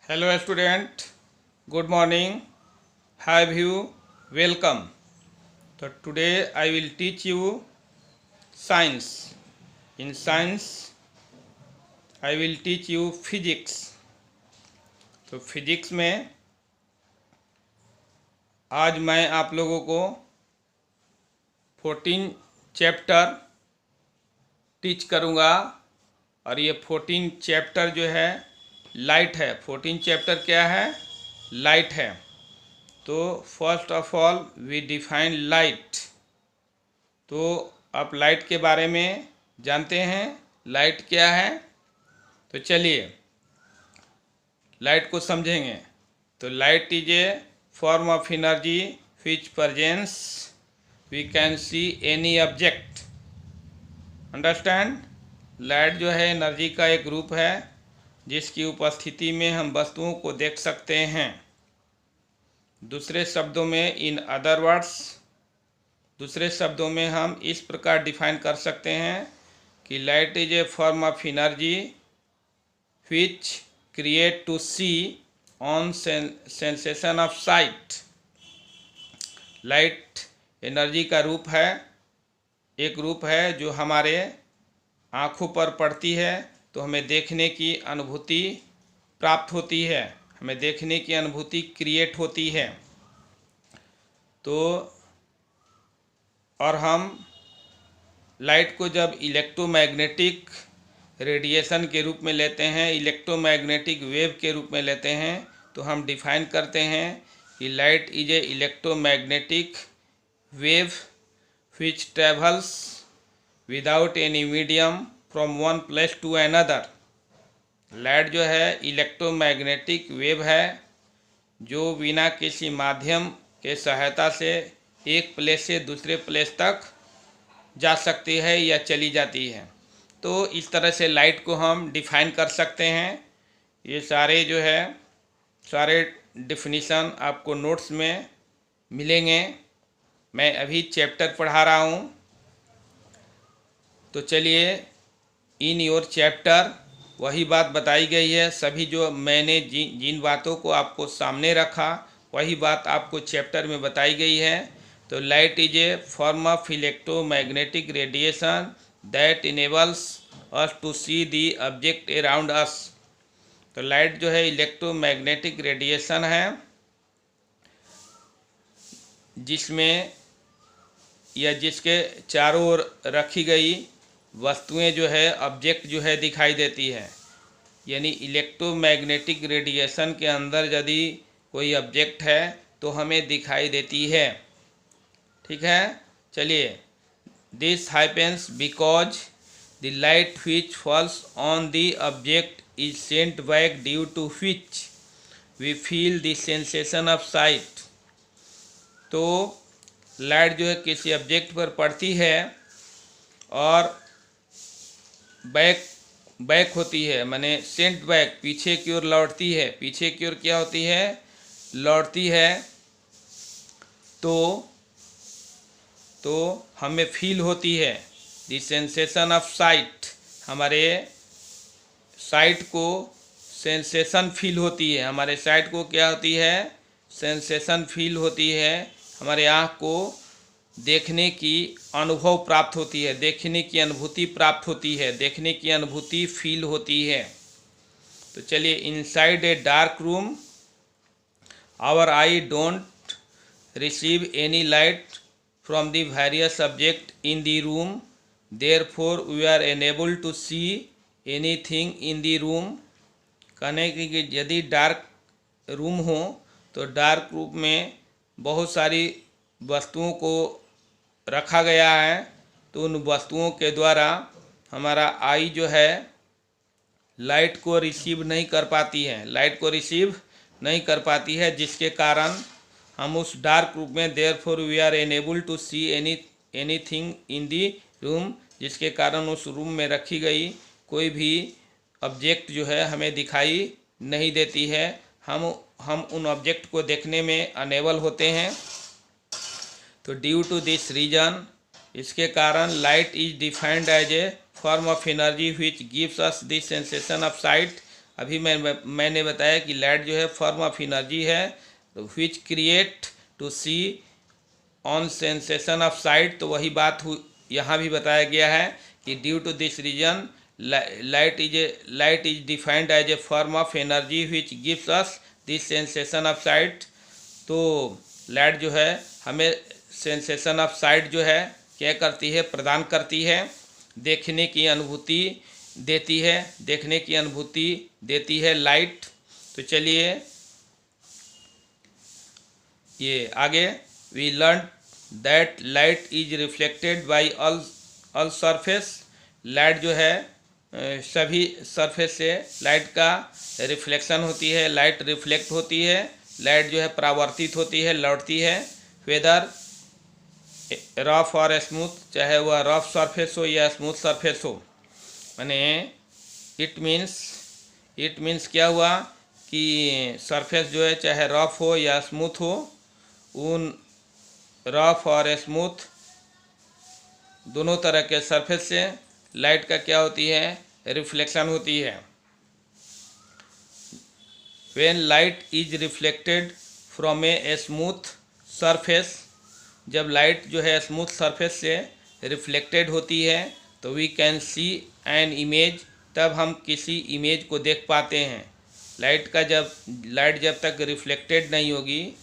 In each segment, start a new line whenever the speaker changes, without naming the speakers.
Hello student, good morning, have you, welcome. So today I will teach you science. In science I will teach you physics. तो physics में आज मैं आप लोगों को 14 chapter teach करूँगा और ये 14 चैप्टर जो है लाइट है। 14 चैप्टर क्या है? लाइट है। तो first of all we define light. तो आप लाइट के बारे में जानते हैं, लाइट क्या है? तो चलिए लाइट को समझेंगे। तो light is a form of energy which presence we can see any object. Understand? Light जो है एनर्जी का एक रूप है जिसकी उपस्थिति में हम वस्तुओं को देख सकते हैं। दूसरे शब्दों में, इन अदर वर्ड्स, दूसरे शब्दों में हम इस प्रकार डिफाइन कर सकते हैं कि light is a form of energy which create to see on sensation of sight. Light energy का रूप है, एक रूप है जो हमारे आँखों पर पड़ती है तो हमें देखने की अनुभूति प्राप्त होती है, हमें देखने की अनुभूति क्रिएट होती है। तो और हम लाइट को जब इलेक्ट्रोमैग्नेटिक रेडिएशन के रूप में लेते हैं, इलेक्ट्रोमैग्नेटिक वेव के रूप में लेते हैं, तो हम डिफाइन करते हैं कि light is a electromagnetic wave which travels without any medium from one place to another. Light जो है इलेक्ट्रोमैग्नेटिक वेव है जो बिना किसी माध्यम के सहायता से एक प्लेस से दूसरे प्लेस तक जा सकती है या चली जाती है। तो इस तरह से लाइट को हम डिफाइन कर सकते हैं। ये सारे जो है सारे डिफिनीशन आपको नोट्स में मिलेंगे। मैं अभी चैप्टर पढ़ा रहा हूँ। तो चलिए, इन योर चैप्टर वही बात बताई गई है। सभी जो मैंने जिन बातों को आपको सामने रखा वही बात आपको चैप्टर में बताई गई है। तो light is a form of electromagnetic radiation that enables us to see the object around us. तो लाइट जो है इलेक्ट्रोमैग्नेटिक रेडिएशन है जिसमें या जिसके चारों ओर रखी गई वस्तुएं जो है, ऑब्जेक्ट जो है दिखाई देती है। यानी इलेक्ट्रोमैग्नेटिक रेडिएशन के अंदर यदि कोई ऑब्जेक्ट है तो हमें दिखाई देती है। ठीक है, चलिए। This happens because the light which falls on the object is sent back due to which we feel the sensation of sight. तो लाइट जो है किसी ऑब्जेक्ट पर पड़ती है और बैक होती है, माने सेंट बैक, पीछे की ओर लौटती है। पीछे की ओर क्या होती है? लौटती है। तो हमें फील होती है द सेंसेशन ऑफ साइट। हमारे साइट को सेंसेशन फील होती है। हमारे साइट को क्या होती है? सेंसेशन फील होती है। हमारे आँख को देखने की अनुभव प्राप्त होती है, देखने की अनुभूति प्राप्त होती है, देखने की अनुभूति फील होती है। तो चलिए, inside a dark room our eye don't receive any light from the various object in the room, therefore we are unable to see anything in the room. कहने की यदि डार्क रूम हो तो डार्क रूम में बहुत सारी वस्तुओं को रखा गया है, तो उन वस्तुओं के द्वारा हमारा आई जो है लाइट को रिसीव नहीं कर पाती है, लाइट को रिसीव नहीं कर पाती है, जिसके कारण हम उस डार्क रूम में therefore we are unable to see anything in the room, जिसके कारण उस रूम में रखी गई कोई भी ऑब्जेक्ट जो है हमें दिखाई नहीं देती है। हम उन ऑब्जेक्ट को देखने में अनेबल होते हैं। तो ड्यू टू दिस रीजन, इसके कारण light is defined as a form of energy which gives us the sensation of sight. अभी मैंने बताया कि लाइट जो है फॉर्म ऑफ एनर्जी है which create to see on sensation of sight. तो वही बात यहाँ भी बताया गया है कि due to this reason light is defined as a form of energy which gives us this sensation of sight. तो लाइट जो है हमें सेंसेशन ऑफ साइट जो है क्या करती है, प्रदान करती है, देखने की अनुभूति देती है, देखने की अनुभूति देती है लाइट। तो चलिए ये आगे we learn that light is reflected by all surface. Light जो है सभी सरफेस से लाइट का रिफ्लेक्शन होती है, लाइट रिफ्लेक्ट होती है, लाइट जो है परावर्तित होती है, लौटती है, वेदर रफ और स्मूथ, चाहे वह रफ सरफेस हो या स्मूथ सरफेस हो। माने इट मीन्स क्या हुआ कि सरफेस जो है चाहे रफ हो या स्मूथ हो, उन रफ और स्मूथ दोनों तरह के सरफेस से लाइट का क्या होती है, रिफ्लेक्शन होती है। When light is reflected from a smooth surface, जब लाइट जो है स्मूथ सरफेस से रिफ्लेक्टेड होती है तो we can see an image, तब हम किसी इमेज को देख पाते हैं। लाइट जब तक रिफ्लेक्टेड नहीं होगी,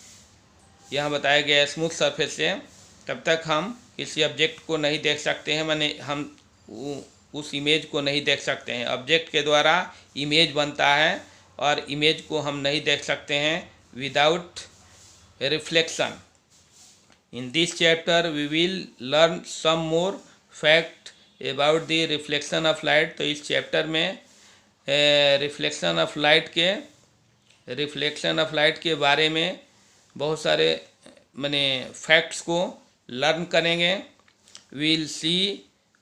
यहाँ बताया गया स्मूथ सरफेस से, तब तक हम किसी ऑब्जेक्ट को नहीं देख सकते हैं, माने हम उस इमेज को नहीं देख सकते हैं। ऑब्जेक्ट के द्वारा इमेज बनता है और इमेज को हम नहीं देख सकते हैं without reflection. In this chapter we will learn some more fact about the reflection of light। तो इस चैप्टर में रिफ्लेक्शन ऑफ लाइट के बारे में बहुत सारे माने फैक्ट्स को लर्न करेंगे। we'll see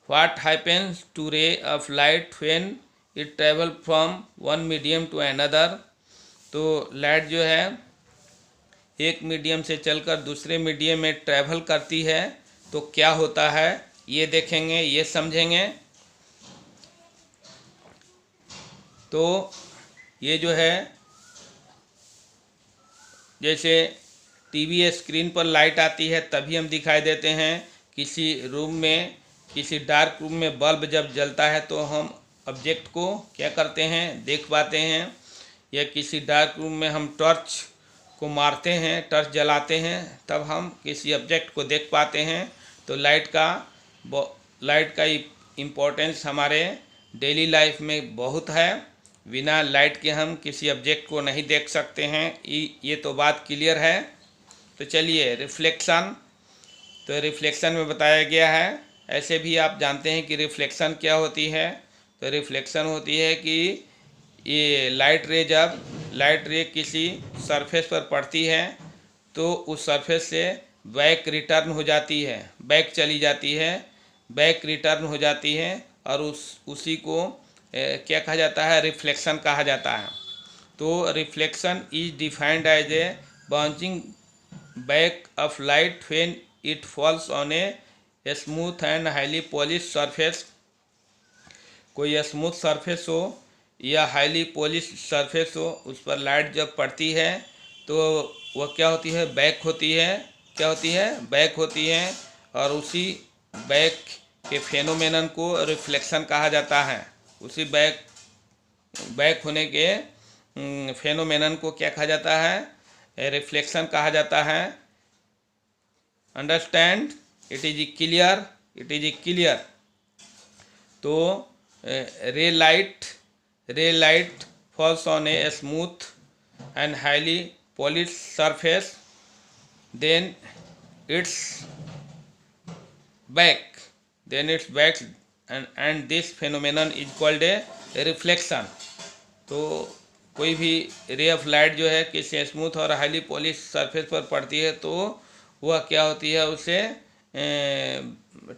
what happens to ray of light when it travel from one medium to another। तो लाइट जो है एक मीडियम से चलकर दूसरे मीडियम में ट्रैवल करती है तो क्या होता है, ये देखेंगे, ये समझेंगे। तो ये जो है जैसे टीवी स्क्रीन पर लाइट आती है तभी हम दिखाई देते हैं। किसी रूम में, किसी डार्क रूम में बल्ब जब जलता है तो हम ऑब्जेक्ट को क्या करते हैं, देख पाते हैं। या किसी डार्क रूम में हम टॉर्च को मारते हैं, टॉर्च जलाते हैं, तब हम किसी ऑब्जेक्ट को देख पाते हैं। तो लाइट का इम्पोर्टेंस हमारे डेली लाइफ में बहुत है। बिना लाइट के हम किसी ऑब्जेक्ट को नहीं देख सकते हैं, ये तो बात क्लियर है। तो चलिए रिफ्लेक्शन, तो रिफ्लेक्शन में बताया गया है। ऐसे भी आप जानते हैं कि रिफ्लेक्शन क्या होती है। तो रिफ्लेक्शन होती है कि ये लाइट रे किसी सरफेस पर पड़ती है तो उस सरफेस से बैक रिटर्न हो जाती है, बैक चली जाती है, बैक रिटर्न हो जाती है और उसी को क्या कहा जाता है, रिफ्लेक्शन कहा जाता है। तो reflection is defined as a bouncing back of light when it falls on a smooth and highly polish surface. कोई स्मूथ सरफेस हो या हाईली पॉलिश सरफेस हो, उस पर लाइट जब पड़ती है तो वह क्या होती है, बैक होती है। क्या होती है, बैक होती है। और उसी बैक के फेनोमेनन को रिफ्लेक्शन कहा जाता है। उसी बैक होने के फेनोमेनन को क्या कहा जाता है, रिफ्लेक्शन कहा जाता है। Understand, it is clear. तो ray light falls on a smooth and highly polished surface, then its back and this phenomenon is called a reflection। तो कोई भी रे ऑफ लाइट जो है किसी स्मूथ और हाईली पॉलिश सरफेस पर पड़ती है तो वह क्या होती है, उसे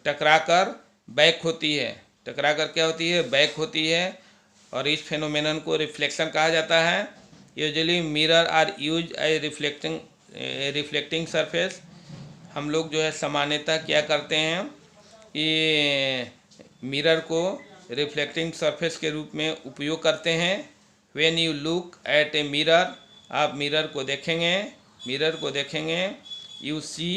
टकराकर बैक होती है। टकराकर क्या होती है, बैक होती है। और इस फेनोमेनन को रिफ्लेक्शन कहा जाता है। Usually mirror are use a reflecting surface. हम लोग जो है सामान्यतः क्या करते हैं कि मिरर को रिफ्लेक्टिंग सरफेस के रूप में उपयोग करते हैं। When you look at a mirror, आप मिरर को देखेंगे, you see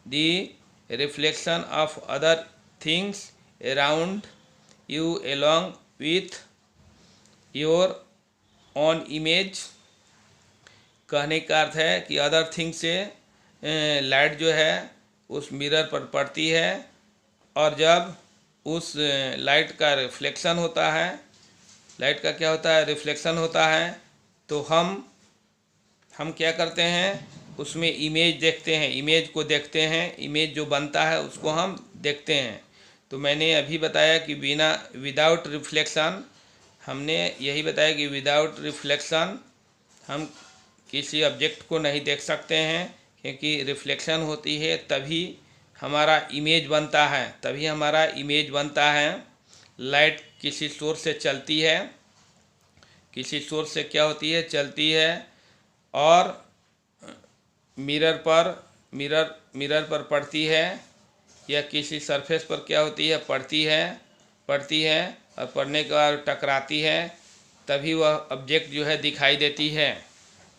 the reflection of other things around you along with your on image. कहने का अर्थ है कि अदर थिंग से लाइट जो है उस मिरर पर पड़ती है, और जब उस लाइट का रिफ्लेक्शन होता है, लाइट का क्या होता है, रिफ्लेक्शन होता है, तो हम क्या करते हैं, उसमें इमेज देखते हैं, इमेज को देखते हैं, इमेज जो बनता है उसको हम देखते हैं। तो मैंने अभी बताया कि विदाउट रिफ्लेक्शन, हमने यही बताया कि विदाउट रिफ्लेक्शन हम किसी ऑब्जेक्ट को नहीं देख सकते हैं, क्योंकि रिफ्लेक्शन होती है तभी हमारा इमेज बनता है, लाइट किसी सोर्स से चलती है, किसी सोर्स से क्या होती है, चलती है, और मिरर पर पड़ती है, या किसी सरफेस पर क्या होती है, पड़ती है, और पड़ने के बाद टकराती है, तभी वह ऑब्जेक्ट जो है दिखाई देती है।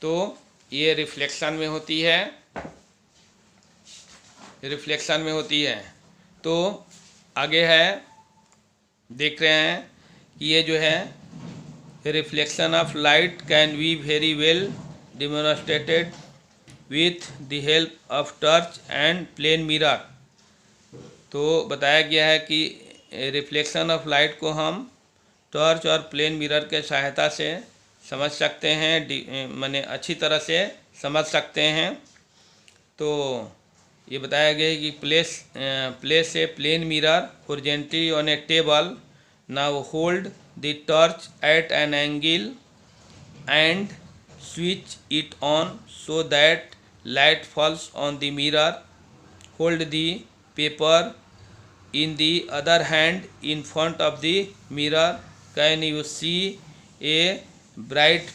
तो ये रिफ्लेक्शन में होती है। तो आगे है, देख रहे हैं कि ये जो है reflection of light can be very well demonstrated with the help of torch and plane mirror. तो बताया गया है कि रिफ्लेक्शन ऑफ लाइट को हम टॉर्च और प्लेन मिरर के सहायता से समझ सकते हैं, माने अच्छी तरह से समझ सकते हैं। तो ये बताया गया है कि place a plane mirror horizontally on a table, now hold the torch at an angle and switch it on so that light falls on the mirror, hold the paper in the other hand in front of the mirror, can you see a bright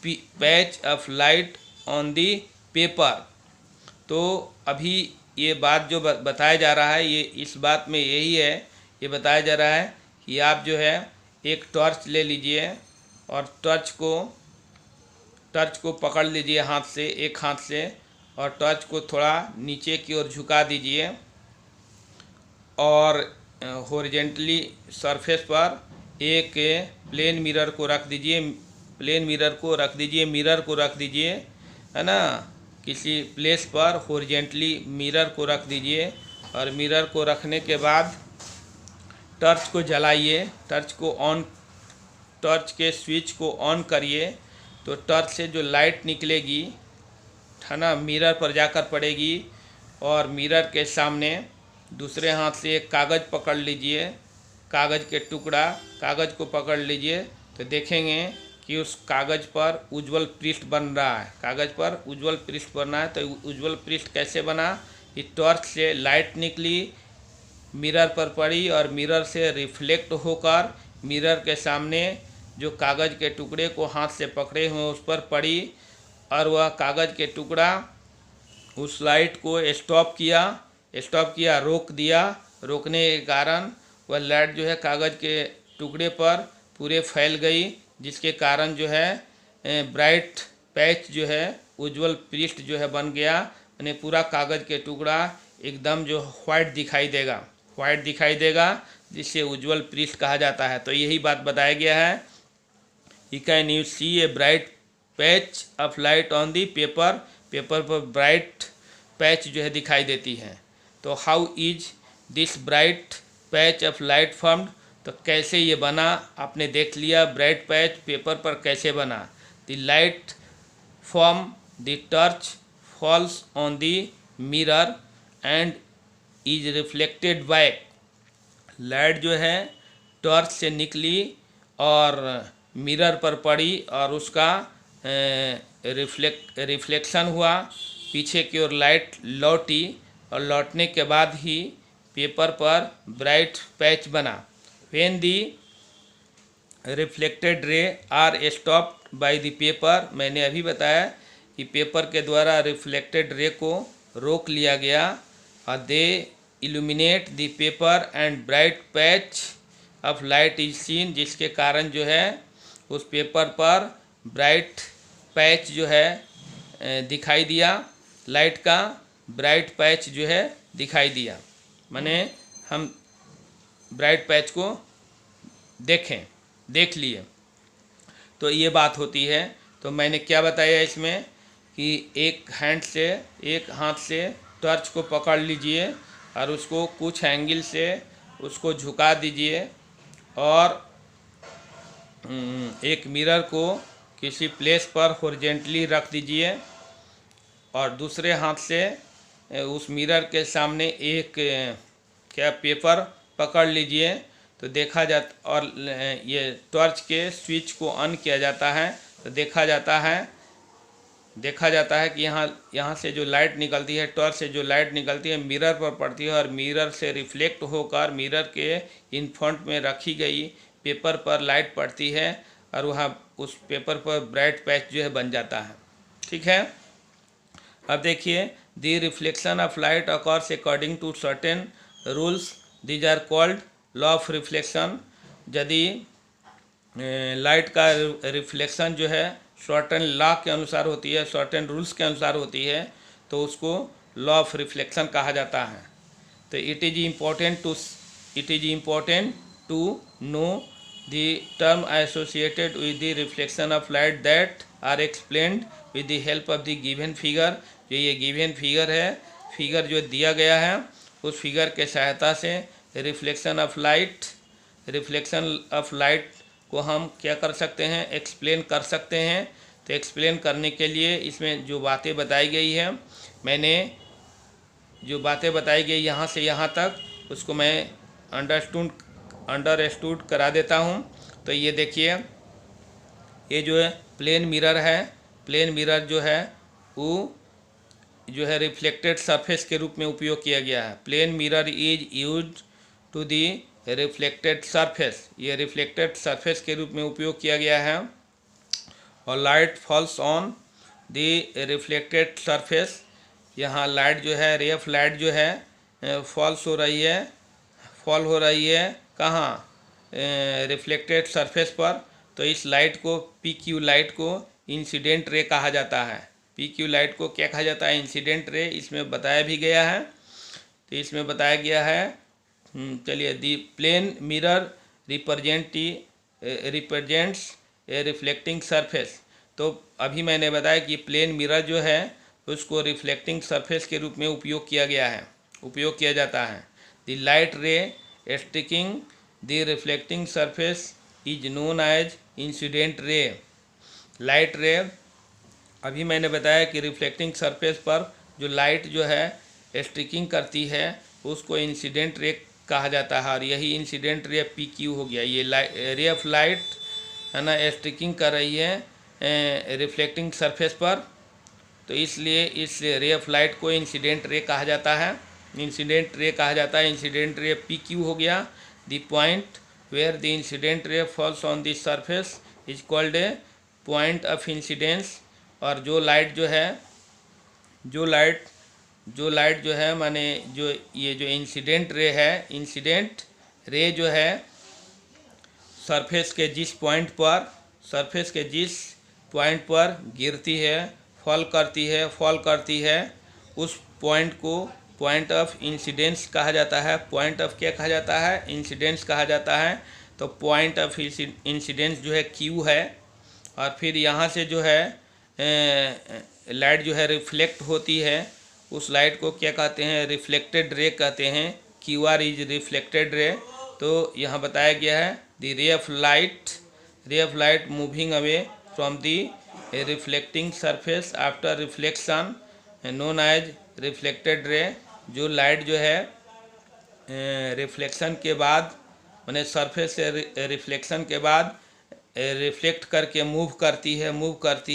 patch of light on the paper। तो अभी ये बात जो बताया जा रहा है, ये इस बात में यही है, ये बताया जा रहा है कि आप जो है एक टॉर्च ले लीजिए और टॉर्च को पकड़ लीजिए एक हाथ से, और टॉर्च को थोड़ा नीचे की ओर झुका दीजिए, और हॉरिजॉन्टली सरफेस पर एक प्लेन मिरर को रख दीजिए, मिरर को रख दीजिए, है ना, किसी प्लेस पर हॉरिजॉन्टली मिरर को रख दीजिए, और मिरर को रखने के बाद टॉर्च को जलाइए, टॉर्च के स्विच को ऑन करिए, तो टॉर्च से जो लाइट निकलेगी, है ना, मिरर पर जाकर पड़ेगी, और मिरर के सामने दूसरे हाथ से एक कागज़ पकड़ लीजिए, कागज़ को पकड़ लीजिए, तो देखेंगे कि उस कागज़ पर उज्ज्वल पृष्ठ बन रहा है, तो उज्ज्वल पृष्ठ कैसे बना, इस टॉर्च से लाइट निकली, मिरर पर पड़ी, और मिरर से रिफ्लेक्ट होकर मिरर के सामने जो कागज़ के टुकड़े को हाथ से पकड़े हुए उस पर पड़ी, और वह कागज़ के टुकड़ा उस लाइट को स्टॉप किया, रोक दिया, रोकने के कारण वह लाइट जो है कागज़ के टुकड़े पर पूरे फैल गई, जिसके कारण जो है ब्राइट पैच जो है, उज्ज्वल पृष्ठ जो है बन गया, यानी पूरा कागज़ के टुकड़ा एकदम जो वाइट दिखाई देगा, जिससे उज्ज्वल पृष्ठ कहा जाता है। तो यही बात बताया गया है, can you see a bright patch of light on the paper पर ब्राइट पैच जो है दिखाई देती है। तो how is this bright patch of light formed, तो कैसे ये बना, आपने देख लिया ब्राइट पैच पेपर पर कैसे बना। The light from the torch false on the mirror and is reflected back, light जो है टॉर्च से निकली और मिरर पर पड़ी, और उसका रिफ्लेक्शन हुआ, पीछे की ओर लाइट लौटी, और लौटने के बाद ही पेपर पर ब्राइट पैच बना। When the reflected ray are stopped by the paper, मैंने अभी बताया कि पेपर के द्वारा रिफ्लेक्टेड रे को रोक लिया गया, और they illuminate the paper and bright patch of light is seen, जिसके कारण जो है उस पेपर पर ब्राइट पैच जो है दिखाई दिया, लाइट का ब्राइट पैच जो है दिखाई दिया, माने हम ब्राइट पैच को देख लिए। तो ये बात होती है। तो मैंने क्या बताया इसमें कि एक हाथ से टॉर्च को पकड़ लीजिए और उसको कुछ एंगल से उसको झुका दीजिए और एक मिरर को किसी प्लेस पर हॉरिजॉन्टली रख दीजिए और दूसरे हाथ से उस मिरर के सामने एक पेपर पकड़ लीजिए। तो देखा जाता और ये टॉर्च के स्विच को ऑन किया जाता है तो देखा जाता है कि यहाँ से जो लाइट निकलती है, टॉर्च से जो लाइट निकलती है मिरर पर पड़ती है और मिरर से रिफ्लेक्ट होकर मिरर के इन फ्रंट में रखी गई पेपर पर लाइट पड़ती है और वहाँ उस पेपर पर ब्राइट पैच जो है बन जाता है। ठीक है। अब देखिए, the reflection of light across according to certain rules, these are called law of reflection. यदि लाइट का रिफ्लेक्शन जो है सर्टेन लॉ के अनुसार होती है, सर्टेन रूल्स के अनुसार होती है, तो उसको लॉ ऑफ रिफ्लेक्शन कहा जाता है। तो it is important to know the term associated with the reflection of light that are explained with the help of the given figure. जो ये गिवन फिगर है, फिगर जो दिया गया है, उस फिगर के सहायता से रिफ्लेक्शन ऑफ लाइट को हम क्या कर सकते हैं, एक्सप्लेन कर सकते हैं। तो एक्सप्लेन करने के लिए इसमें जो बातें बताई गई है, मैंने जो बातें बताई गई यहाँ से यहाँ तक, उसको मैं अंडरस्टूड करा देता हूँ। तो ये देखिए, ये जो है प्लेन मिरर है, प्लेन मिरर जो है वो जो है रिफ्लेक्टेड सरफेस के रूप में उपयोग किया गया है। Plane mirror is used to the reflected surface, ये रिफ्लेक्टेड सरफेस के रूप में उपयोग किया गया है। और light falls on the reflected surface, यहाँ लाइट जो है, रे ऑफ लाइट जो है फॉल हो रही है कहाँ, रिफ्लेक्टेड सरफेस पर। तो इस लाइट को, पी क्यू लाइट को इंसिडेंट रे कहा जाता है। पी क्यू लाइट को क्या कहा जाता है, इंसिडेंट रे। इसमें बताया भी गया है। तो इसमें बताया गया है, चलिए, दी प्लेन मिरर रिप्रेजेंट्स ए रिफ्लेक्टिंग सरफेस। तो अभी मैंने बताया कि प्लेन मिरर जो है उसको रिफ्लेक्टिंग सरफेस के रूप में उपयोग किया जाता है। The light ray sticking the reflecting surface is known as incident ray. Light ray, अभी मैंने बताया कि रिफ्लेक्टिंग सरफेस पर जो लाइट जो है स्टिकिंग करती है उसको इंसिडेंट रे कहा जाता है। और यही इंसिडेंट रे पी क्यू हो गया। ये रे ऑफ लाइट है ना, स्टिकिंग कर रही है रिफ्लेक्टिंग सरफेस पर, तो इसलिए इस रे ऑफ लाइट को इंसिडेंट रे कहा जाता है। इंसिडेंट रे पी क्यू हो गया। The point where the incident ray falls on the surface is called a point of incidence. और जो लाइट जो है माने जो ये जो इंसिडेंट रे जो है सरफेस के जिस पॉइंट पर गिरती है, फॉल करती है, उस पॉइंट को पॉइंट ऑफ इंसिडेंस कहा जाता है। पॉइंट ऑफ क्या कहा जाता है, इंसिडेंस कहा जाता है। तो पॉइंट ऑफ इंसिडेंस जो है क्यू है। और फिर यहाँ से जो है लाइट जो है रिफ्लेक्ट होती है, उस लाइट को क्या कहते हैं, रिफ्लेक्टेड रे कहते हैं। Q R is reflected ray. तो यहाँ बताया गया है the ray of light moving away from the reflecting surface after reflection known as reflected ray. जो लाइट जो है रिफ्लेक्शन के बाद, माने सरफेस से रिफ्लेक्शन के बाद रिफ्लेक्ट करके मूव करती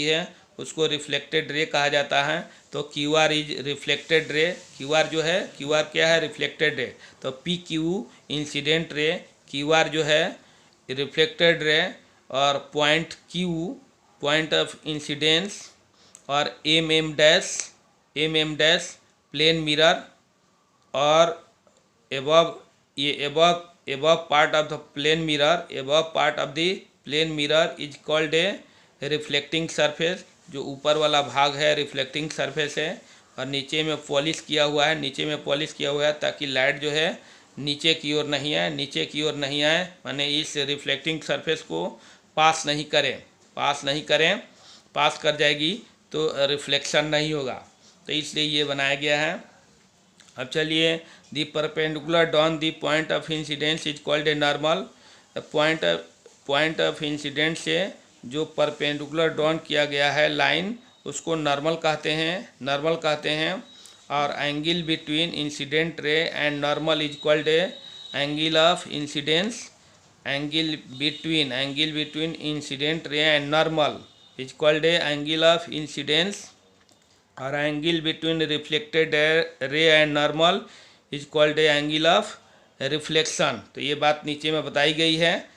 है, उसको रिफ्लेक्टेड रे कहा जाता है। तो Q R is reflected ray. Q R क्या है, रिफ्लेक्टेड रे। तो P Q incident ray, Q R जो है रिफ्लेक्टेड रे, और point Q point of incidence, और एम डैश प्लेन मिरर, और above part of the plane mirror, is called A reflecting surface, जो ऊपर वाला भाग है रिफ्लेक्टिंग सरफेस है, और नीचे में पॉलिश किया हुआ है, नीचे में पॉलिश किया हुआ है ताकि लाइट जो है नीचे की ओर नहीं आए, नीचे की ओर नहीं आए माने इस रिफ्लेक्टिंग सरफेस को पास नहीं करें, पास कर जाएगी तो रिफ्लेक्शन नहीं होगा, तो इसलिए ये बनाया गया है। अब चलिए, the perpendicular drawn the point of incidence is called a normal. Point of incidence से जो परपेंडिकुलर डॉन किया गया है लाइन, उसको नॉर्मल कहते हैं। और angle between incident ray and normal is called a angle of incidence. Angle between incident ray and normal is called a angle of incidence, और angle between reflected ray and normal is called a angle of reflection. तो ये बात नीचे में बताई गई है।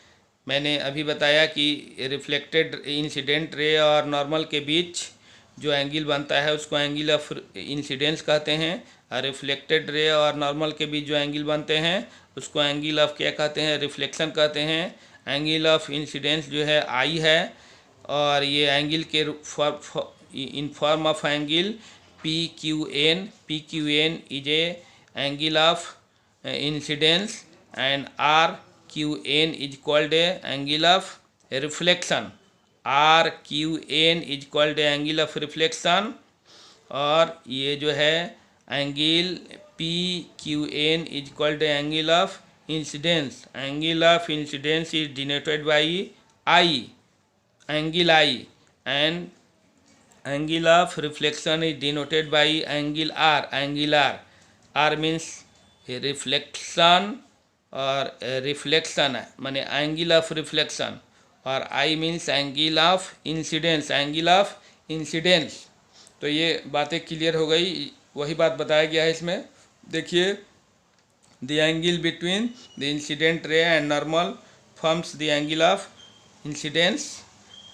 मैंने अभी बताया कि रिफ्लेक्टेड इंसिडेंट रे और नॉर्मल के बीच जो एंगल बनता है उसको एंगल ऑफ इंसिडेंस कहते हैं, और रिफ्लेक्टेड रे और नॉर्मल के बीच जो एंगल बनते हैं उसको एंगल ऑफ क्या कहते हैं, रिफ्लेक्शन कहते हैं। एंगल ऑफ इंसिडेंस जो है आई है, और ये एंगल के in form of angle P Q N is a angle of incidence, and R Q N is called a angle of reflection. R Q N is called a angle of reflection, और ये जो है angle P Q N is called a angle of incidence. Angle of incidence is denoted by I, angle I, and angle of reflection is denoted by angle R. R means reflection, और reflection माने angle of reflection, और I means angle of incidence. तो ये बातें clear हो गई, वही बात बताया गया है इसमें। देखिए, the angle between the incident ray and normal forms the angle of incidence.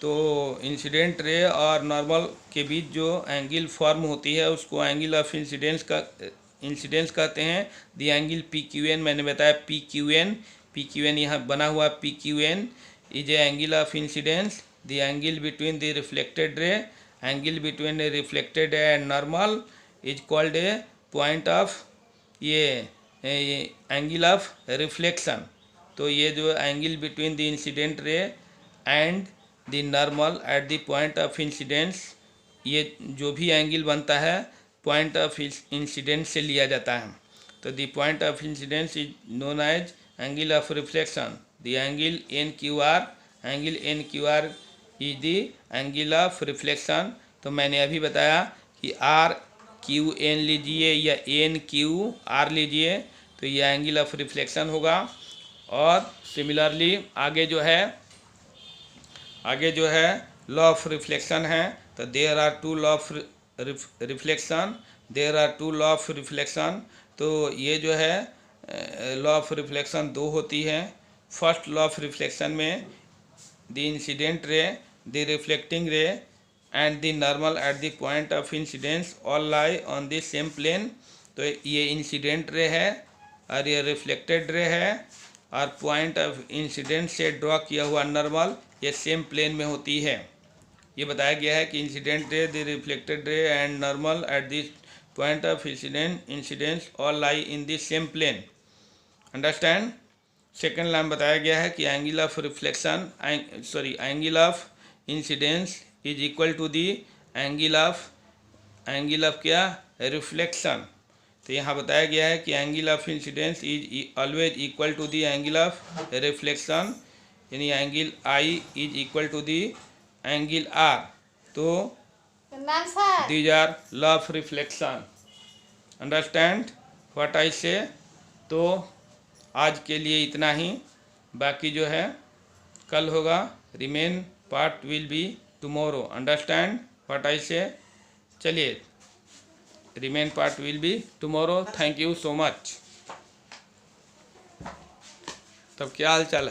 तो इंसिडेंट रे और नॉर्मल के बीच जो एंगल फॉर्म होती है उसको एंगल ऑफ इंसिडेंस कहते हैं। The angle P Q N, मैंने बताया पी क्यू एन यहाँ बना हुआ P Q N is a angle of incidence. The angle between the reflected ray, angle between the reflected and normal is called a point of ये angle of reflection. तो ये जो angle between the incident ray and the normal at the point of incidence, ये जो भी angle बनता है point of incidence से लिया जाता है। तो the point of incidence is known as angle of reflection. The angle N Q R is the angle of reflection. तो मैंने अभी बताया कि आर क्यू एन लीजिए या एन क्यू आर लीजिए, तो ये एंगल ऑफ रिफ्लेक्शन होगा। और सिमिलरली आगे जो है लॉ ऑफ रिफ्लेक्शन है। तो there are two law of reflection. तो ये जो है लॉ ऑफ रिफ्लेक्शन दो होती है। फर्स्ट लॉ ऑफ रिफ्लेक्शन में the incident ray, the reflecting ray and the normal at the point of incidence all lie on the same plane. तो ये इंसिडेंट रे है और ये रिफ्लेक्टेड रे है, और पॉइंट ऑफ इंसिडेंट से draw किया हुआ नॉर्मल ये सेम प्लेन में होती है। ये बताया गया है कि incident ray, the reflected ray and normal at this point of incidence all lie in the same plane. Understand. Second line बताया गया है कि angle of incidence is equal to the angle of क्या, रिफ्लेक्शन। तो यहाँ बताया गया है कि angle of incidence is always equal to the angle of reflection, यानी angle I is equal to the angle R. तो these are law of reflection. Understand what I से। तो आज के लिए इतना ही, बाकी जो है कल होगा। Remain part will be tomorrow. Understand what I से। चलिए, remain part will be tomorrow. Thank you so much. तब क्या हाल चाल है?